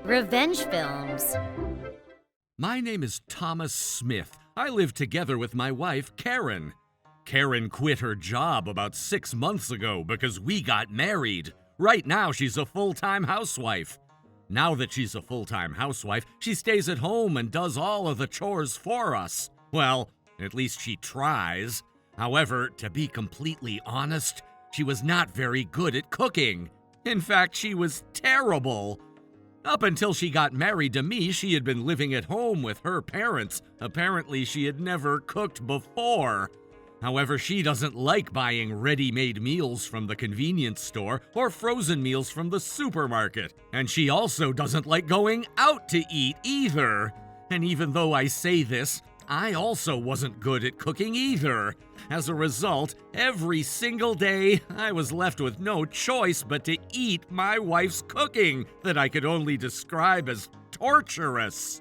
Revenge films. My name is Thomas Smith. I live together with my wife, Karen. Karen quit her job about 6 months ago because we got married. Right now, she's a full-time housewife. Now that she's a full-time housewife, she stays at home and does all of the chores for us. Well, at least she tries. However, to be completely honest, she was not very good at cooking. In fact, she was terrible. Up until she got married to me, she had been living at home with her parents. Apparently, she had never cooked before. However, she doesn't like buying ready-made meals from the convenience store or frozen meals from the supermarket. And she also doesn't like going out to eat either. And even though I say this, I also wasn't good at cooking either. As a result, every single day, I was left with no choice but to eat my wife's cooking that I could only describe as torturous.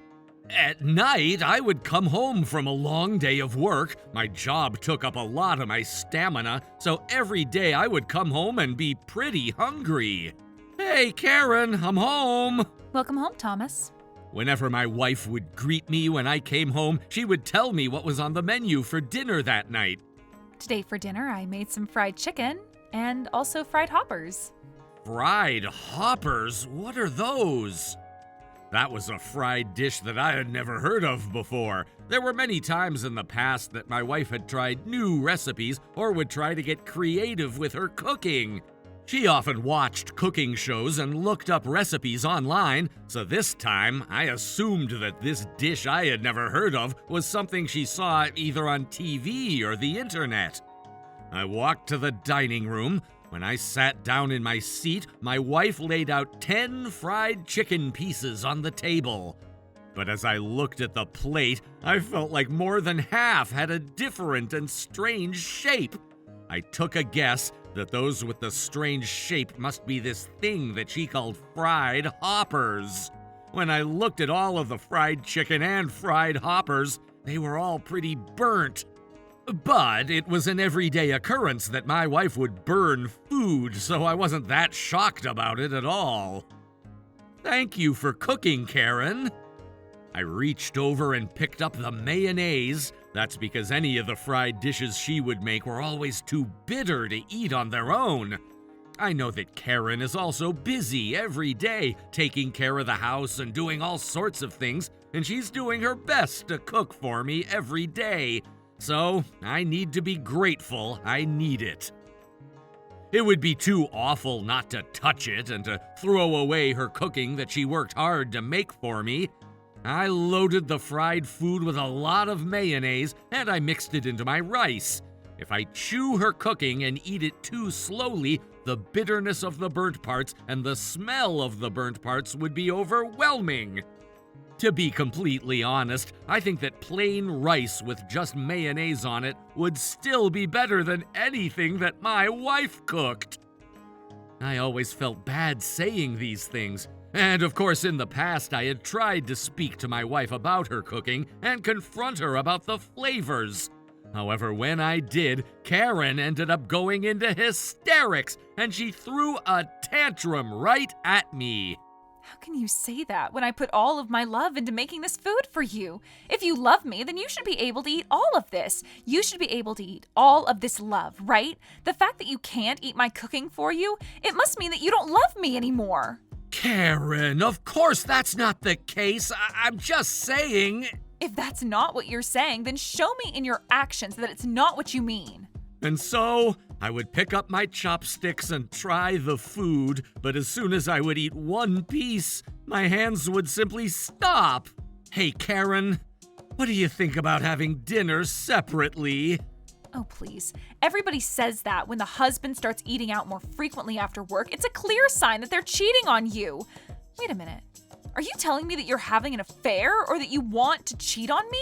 At night, I would come home from a long day of work. My job took up a lot of my stamina, so every day I would come home and be pretty hungry. Hey, Karen, I'm home. Welcome home, Thomas. Whenever my wife would greet me when I came home, she would tell me what was on the menu for dinner that night. Today for dinner, I made some fried chicken and also fried hoppers. Fried hoppers? What are those? That was a fried dish that I had never heard of before. There were many times in the past that my wife had tried new recipes or would try to get creative with her cooking. She often watched cooking shows and looked up recipes online, so this time I assumed that this dish I had never heard of was something she saw either on TV or the internet. I walked to the dining room. When I sat down in my seat, my wife laid out 10 fried chicken pieces on the table. But as I looked at the plate, I felt like more than half had a different and strange shape. I took a guess that those with the strange shape must be this thing that she called fried hoppers. When I looked at all of the fried chicken and fried hoppers, they were all pretty burnt. But it was an everyday occurrence that my wife would burn food, so I wasn't that shocked about it at all. Thank you for cooking, Karen. I reached over and picked up the mayonnaise. That's because any of the fried dishes she would make were always too bitter to eat on their own. I know that Karen is also busy every day, taking care of the house and doing all sorts of things, and she's doing her best to cook for me every day. So I need to be grateful I need it. It would be too awful not to touch it and to throw away her cooking that she worked hard to make for me. I loaded the fried food with a lot of mayonnaise and I mixed it into my rice. If I chew her cooking and eat it too slowly, the bitterness of the burnt parts and the smell of the burnt parts would be overwhelming. To be completely honest, I think that plain rice with just mayonnaise on it would still be better than anything that my wife cooked. I always felt bad saying these things. And of course, in the past, I had tried to speak to my wife about her cooking and confront her about the flavors. However, when I did, Karen ended up going into hysterics, and she threw a tantrum right at me. How can you say that when I put all of my love into making this food for you? If you love me, then you should be able to eat all of this. You should be able to eat all of this love, right? The fact that you can't eat my cooking for you, it must mean that you don't love me anymore. Karen, of course that's not the case. I'm just saying. If that's not what you're saying, then show me in your actions that it's not what you mean. And so, I would pick up my chopsticks and try the food, but as soon as I would eat one piece, my hands would simply stop. Hey, Karen, what do you think about having dinner separately? Oh, please. Everybody says that when the husband starts eating out more frequently after work. It's a clear sign that they're cheating on you. Wait a minute. Are you telling me that you're having an affair or that you want to cheat on me?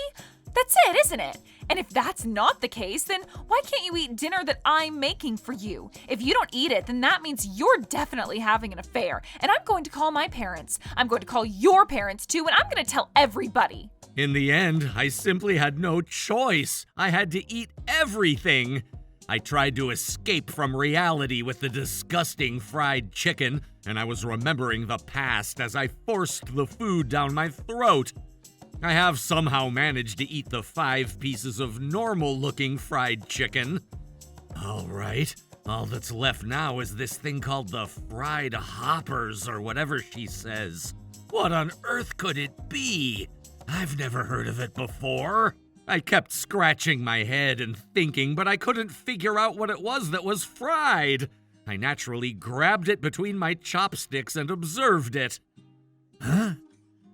That's it, isn't it? And if that's not the case, then why can't you eat dinner that I'm making for you? If you don't eat it, then that means you're definitely having an affair. And I'm going to call my parents. I'm going to call your parents too, and I'm going to tell everybody. In the end, I simply had no choice. I had to eat everything. I tried to escape from reality with the disgusting fried chicken, and I was remembering the past as I forced the food down my throat. I have somehow managed to eat the 5 pieces of normal-looking fried chicken. All right, all that's left now is this thing called the fried hoppers or whatever she says. What on earth could it be? I've never heard of it before. I kept scratching my head and thinking, but I couldn't figure out what it was that was fried. I naturally grabbed it between my chopsticks and observed it. Huh?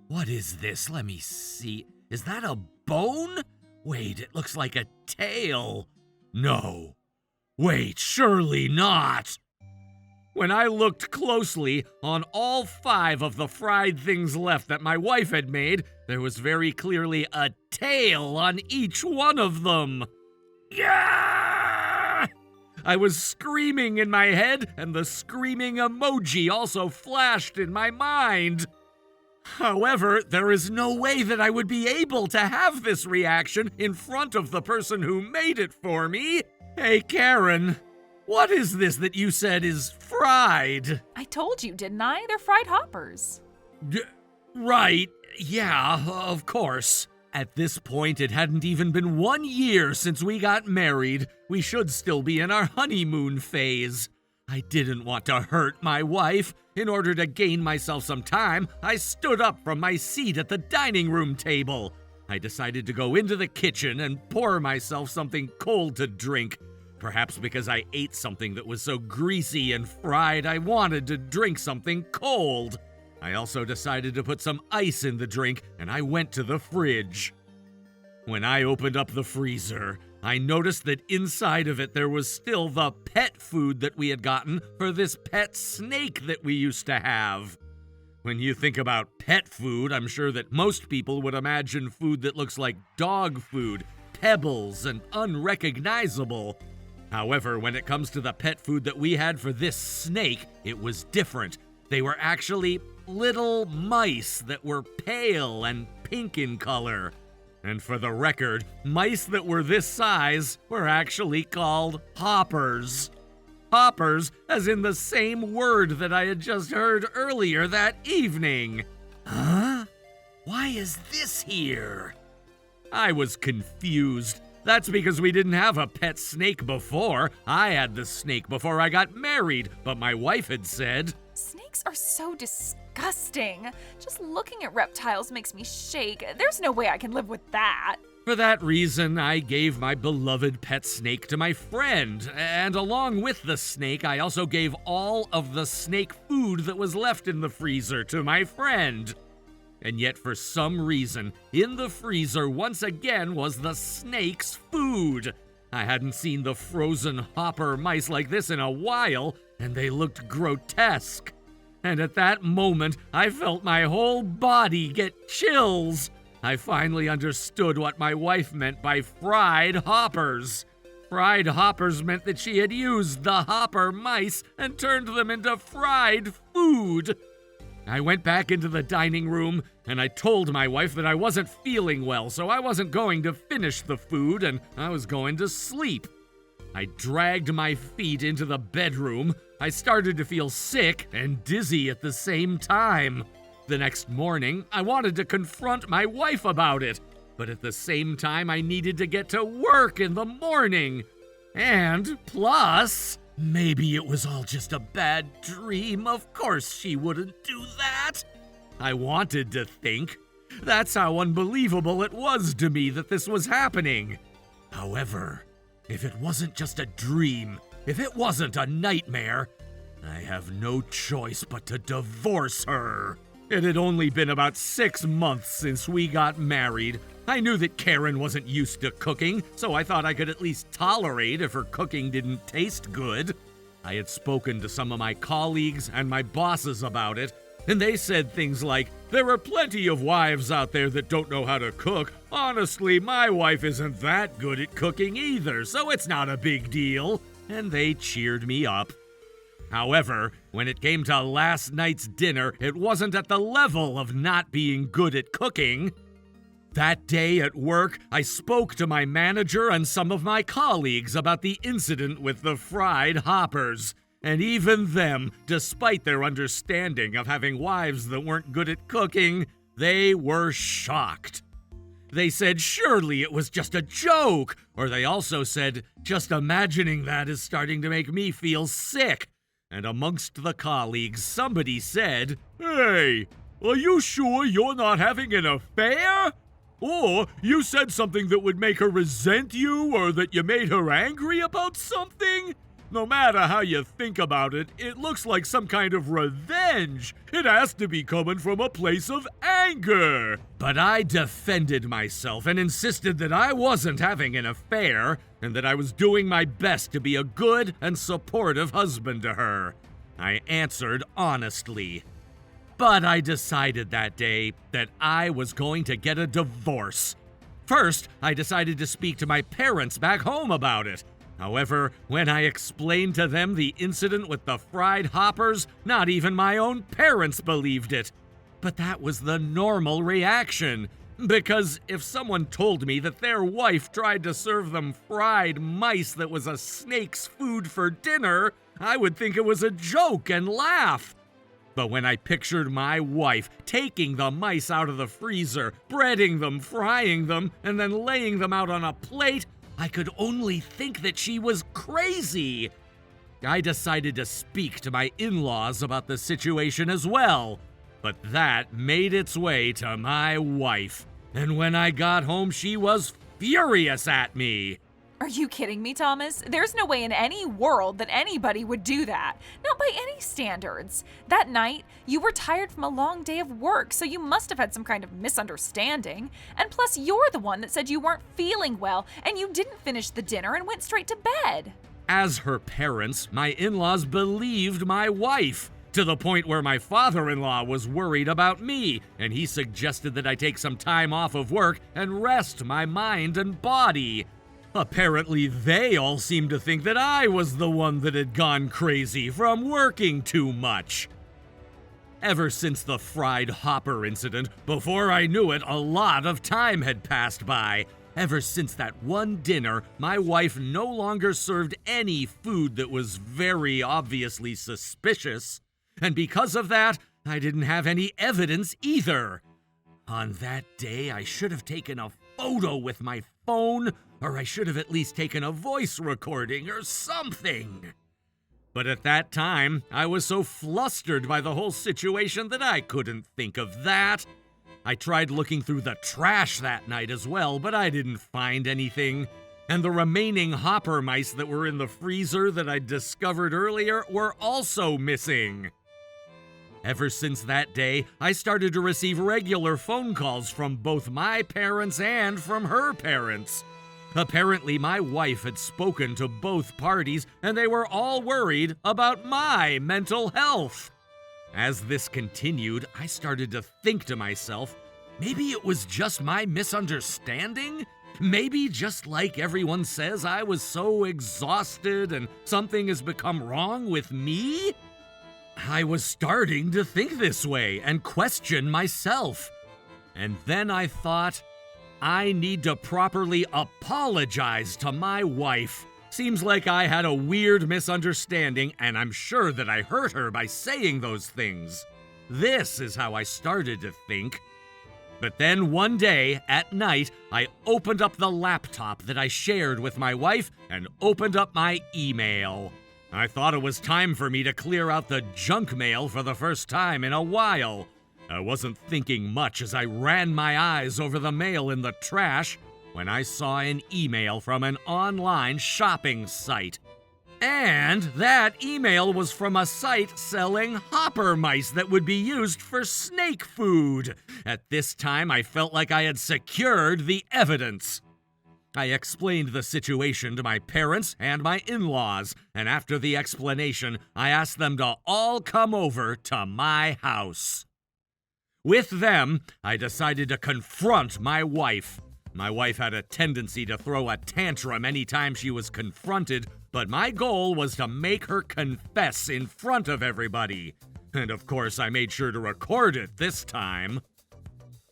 What is this? Let me see. Is that a bone? Wait, it looks like a tail. No. Wait, surely not. When I looked closely, on all 5 of the fried things left that my wife had made, there was very clearly a tail on each one of them. Yeah! I was screaming in my head, and the screaming emoji also flashed in my mind. However, there is no way that I would be able to have this reaction in front of the person who made it for me. Hey, Karen, what is this that you said is fried? I told you, didn't I? They're fried hoppers. Right, yeah, of course. At this point, it hadn't even been 1 year since we got married. We should still be in our honeymoon phase. I didn't want to hurt my wife. In order to gain myself some time, I stood up from my seat at the dining room table. I decided to go into the kitchen and pour myself something cold to drink. Perhaps because I ate something that was so greasy and fried, I wanted to drink something cold. I also decided to put some ice in the drink, and I went to the fridge. When I opened up the freezer, I noticed that inside of it there was still the pet food that we had gotten for this pet snake that we used to have. When you think about pet food, I'm sure that most people would imagine food that looks like dog food, pebbles, and unrecognizable. However, when it comes to the pet food that we had for this snake, it was different. They were actually little mice that were pale and pink in color. And for the record, mice that were this size were actually called hoppers. Hoppers, as in the same word that I had just heard earlier that evening. Huh? Why is this here? I was confused. That's because we didn't have a pet snake before. I had the snake before I got married, but my wife had said, Snakes are so disgusting. Just looking at reptiles makes me shake. There's no way I can live with that. For that reason, I gave my beloved pet snake to my friend, and along with the snake, I also gave all of the snake food that was left in the freezer to my friend. And yet, for some reason, in the freezer once again was the snake's food. I hadn't seen the frozen hopper mice like this in a while, and they looked grotesque. And at that moment, I felt my whole body get chills. I finally understood what my wife meant by fried hoppers. Fried hoppers meant that she had used the hopper mice and turned them into fried food. I went back into the dining room, and I told my wife that I wasn't feeling well, so I wasn't going to finish the food, and I was going to sleep. I dragged my feet into the bedroom. I started to feel sick and dizzy at the same time. The next morning, I wanted to confront my wife about it, but at the same time, I needed to get to work in the morning. And plus, maybe it was all just a bad dream. Of course she wouldn't do that. I wanted to think. That's how unbelievable it was to me that this was happening. However, if it wasn't just a dream, if it wasn't a nightmare, I have no choice but to divorce her. It had only been about 6 months since we got married. I knew that Karen wasn't used to cooking, so I thought I could at least tolerate if her cooking didn't taste good. I had spoken to some of my colleagues and my bosses about it, and they said things like, "There are plenty of wives out there that don't know how to cook. Honestly, my wife isn't that good at cooking either, so it's not a big deal." And they cheered me up. However, when it came to last night's dinner, it wasn't at the level of not being good at cooking. That day at work, I spoke to my manager and some of my colleagues about the incident with the fried hoppers. And even them, despite their understanding of having wives that weren't good at cooking, they were shocked. They said surely it was just a joke, or they also said, just imagining that is starting to make me feel sick. And amongst the colleagues, somebody said, "Hey, are you sure you're not having an affair? Or you said something that would make her resent you, or that you made her angry about something? No matter how you think about it, it looks like some kind of revenge. It has to be coming from a place of anger." But I defended myself and insisted that I wasn't having an affair and that I was doing my best to be a good and supportive husband to her. I answered honestly. But I decided that day that I was going to get a divorce. First, I decided to speak to my parents back home about it. However, when I explained to them the incident with the fried hoppers, not even my own parents believed it. But that was the normal reaction, because if someone told me that their wife tried to serve them fried mice that was a snake's food for dinner, I would think it was a joke and laugh. But when I pictured my wife taking the mice out of the freezer, breading them, frying them, and then laying them out on a plate, I could only think that she was crazy. I decided to speak to my in-laws about the situation as well, but that made its way to my wife. And when I got home, she was furious at me. Are you kidding me, Thomas? There's no way in any world that anybody would do that. Not by any standards. That night, you were tired from a long day of work, so you must have had some kind of misunderstanding. And plus, you're the one that said you weren't feeling well, and you didn't finish the dinner and went straight to bed. As her parents, my in-laws believed my wife, to the point where my father-in-law was worried about me, and he suggested that I take some time off of work and rest my mind and body. Apparently, they all seemed to think that I was the one that had gone crazy from working too much. Ever since the fried hopper incident, before I knew it, a lot of time had passed by. Ever since that one dinner, my wife no longer served any food that was very obviously suspicious. And because of that, I didn't have any evidence either. On that day, I should have taken a photo with my phone, or I should have at least taken a voice recording or something. But at that time, I was so flustered by the whole situation that I couldn't think of that. I tried looking through the trash that night as well, but I didn't find anything. And the remaining hopper mice that were in the freezer that I discovered earlier were also missing. Ever since that day, I started to receive regular phone calls from both my parents and from her parents. Apparently, my wife had spoken to both parties, and they were all worried about my mental health. As this continued, I started to think to myself, maybe it was just my misunderstanding? Maybe just like everyone says, I was so exhausted and something has become wrong with me? I was starting to think this way and question myself. And then I thought, I need to properly apologize to my wife. Seems like I had a weird misunderstanding, and I'm sure that I hurt her by saying those things. This is how I started to think. But then one day, at night, I opened up the laptop that I shared with my wife and opened up my email. I thought it was time for me to clear out the junk mail for the first time in a while. I wasn't thinking much as I ran my eyes over the mail in the trash when I saw an email from an online shopping site. And that email was from a site selling hopper mice that would be used for snake food. At this time, I felt like I had secured the evidence. I explained the situation to my parents and my in-laws, and after the explanation, I asked them to all come over to my house. With them, I decided to confront my wife. My wife had a tendency to throw a tantrum anytime she was confronted, but my goal was to make her confess in front of everybody. And of course, I made sure to record it this time.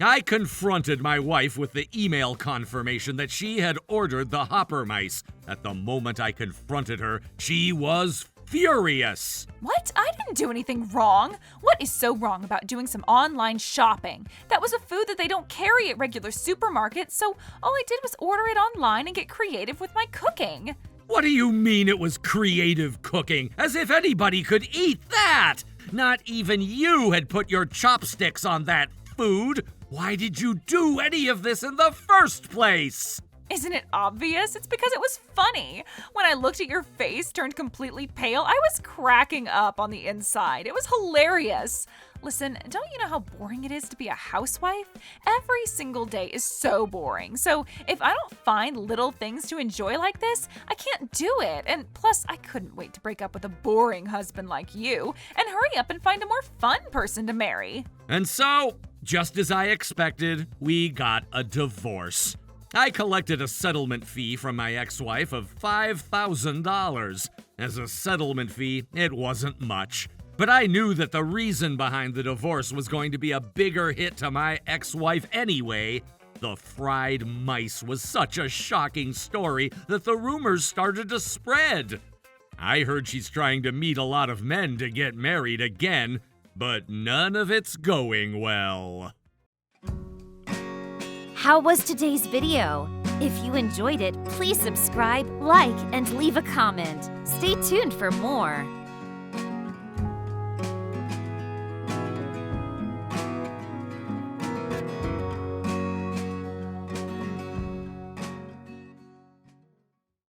I confronted my wife with the email confirmation that she had ordered the hopper mice. At the moment I confronted her, she was furious. What? I didn't do anything wrong. What is so wrong about doing some online shopping? That was a food that they don't carry at regular supermarkets, so all I did was order it online and get creative with my cooking. What do you mean it was creative cooking? As if anybody could eat that! Not even you had put your chopsticks on that food. Why did you do any of this in the first place? Isn't it obvious? It's because it was funny. When I looked at your face turned completely pale, I was cracking up on the inside. It was hilarious. Listen, don't you know how boring it is to be a housewife? Every single day is so boring. So if I don't find little things to enjoy like this, I can't do it. And plus, I couldn't wait to break up with a boring husband like you and hurry up and find a more fun person to marry. And so, just as I expected, we got a divorce. I collected a settlement fee from my ex-wife of $5,000. As a settlement fee, it wasn't much. But I knew that the reason behind the divorce was going to be a bigger hit to my ex-wife anyway. The fried mice was such a shocking story that the rumors started to spread. I heard she's trying to meet a lot of men to get married again, but none of it's going well. How was today's video? If you enjoyed it, please subscribe, like, and leave a comment. Stay tuned for more.